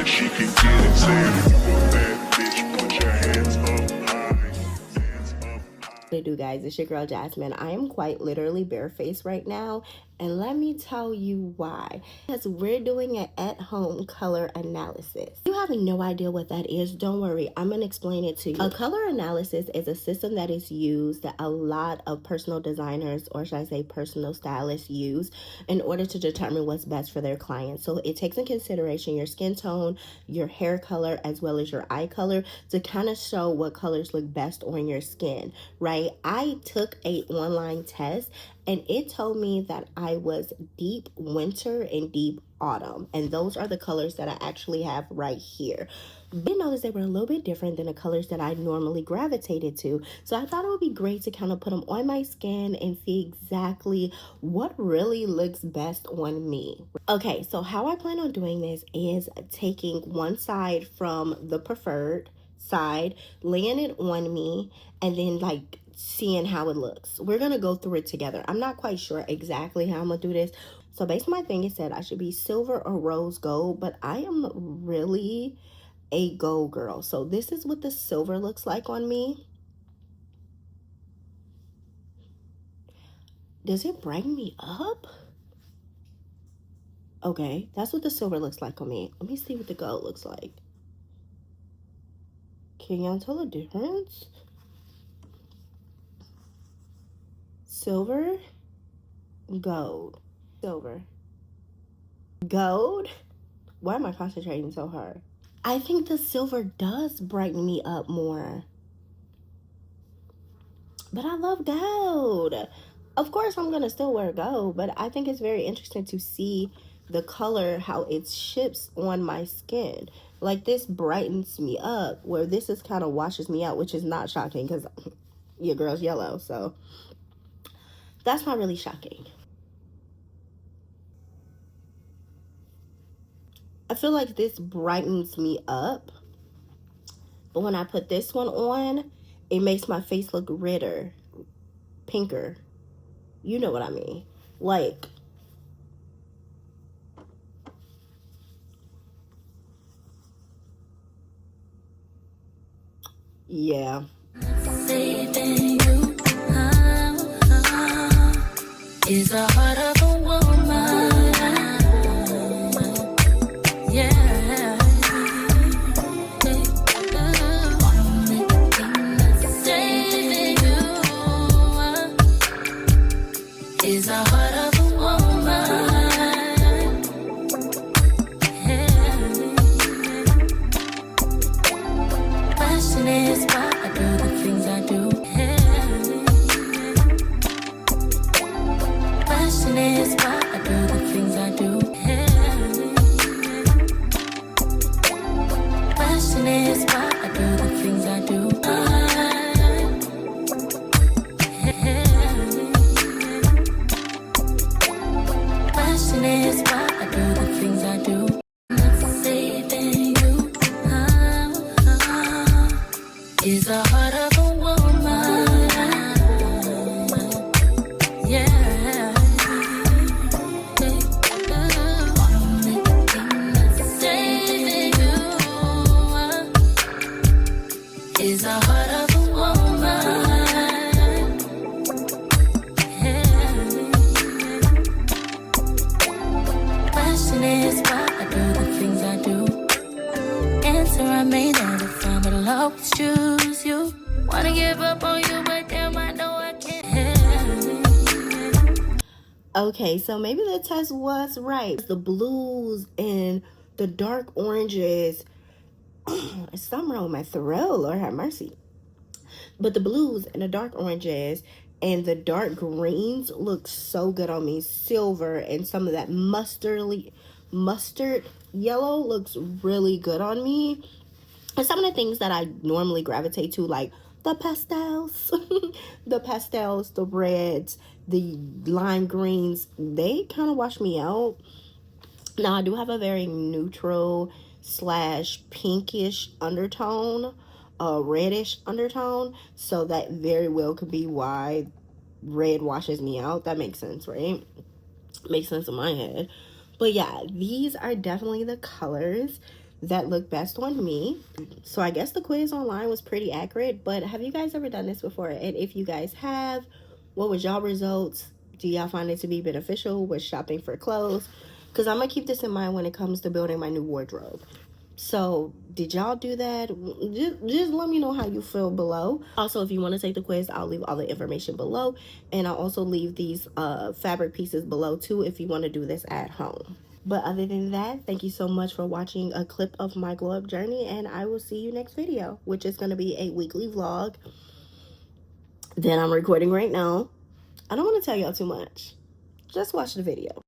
that she can get it. Say if you a bad bitch, put your hands up high. Hands up high. What to do, guys? It's your girl Jasmine. I am quite literally barefaced right now, and let me tell you why. Because we're doing an at-home color analysis. If you have no idea what that is, don't worry, I'm gonna explain it to you. A color analysis is a system that is used that a lot of personal designers, or should I say personal stylists, use in order to determine what's best for their clients. So it takes in consideration your skin tone, your hair color, as well as your eye color to kind of show what colors look best on your skin, right? I took a online test and it told me that I was deep winter and deep autumn, and those are the colors that I actually have right here. But notice they were a little bit different than the colors that I normally gravitated to, so I thought it would be great to kind of put them on my skin and see exactly what really looks best on me. Okay, so how I plan on doing this is taking one side from the preferred side, laying it on me, and then like seeing how it looks. We're gonna go through it together. I'm not quite sure exactly how I'm gonna do this. So based on my thing, it said I should be silver or rose gold, but I am really a gold girl. So this is what the silver looks like on me. Does it brighten me up? Okay, that's what the silver looks like on me. Let me see what the gold looks like. Can y'all tell the difference? Silver, gold, silver, gold. Why am I concentrating so hard? I think the silver does brighten me up more. But I love gold. Of course, I'm gonna still wear gold, but I think it's very interesting to see the color, how it shifts on my skin. Like this brightens me up, where this is kind of washes me out, which is not shocking because your girl's yellow, so that's not really shocking. I feel like this brightens me up, but when I put this one on, it makes my face look redder, pinker. You know what I mean. Like, yeah. Saving you is the heart of a woman. Yeah. Only thing that's saving you is the heart of a woman. Yeah. Passion is why I do the things I do. Passion is why I do the things I do. Passion is why I do the things I do. Passion is why I do the things I do. Saving you is the heart of a woman. Yeah. Only thing that's saving you is the heart of a woman. Yeah. Passion is why I do the things I do. Answer I may never find, but I'll always choose you. Wanna give up on you, but damn, I know I can't. Okay, so maybe the test was right. The blues and the dark oranges. Something wrong with my throat, Lord have mercy. But the blues and the dark oranges and the dark greens look so good on me. Silver and some of that mustard yellow looks really good on me. And some of the things that I normally gravitate to, like the pastels, the reds, the lime greens, they kind of wash me out. Now, I do have a very neutral / pinkish undertone, reddish undertone, so that very well could be why red washes me out. That makes sense, right? Makes sense in my head. But yeah, these are definitely the colors that looked best on me. So I guess the quiz online was pretty accurate, but have you guys ever done this before? And if you guys have, what was y'all results? Do y'all find it to be beneficial with shopping for clothes? Because I'm going to keep this in mind when it comes to building my new wardrobe. So did y'all do that? Just let me know how you feel below. Also, if you want to take the quiz, I'll leave all the information below, and I'll also leave these fabric pieces below too if you want to do this at home. But other than that, thank you so much for watching a clip of my glow up journey, and I will see you next video, which is going to be a weekly vlog that I'm recording right now. I don't want to tell y'all too much. Just watch the video.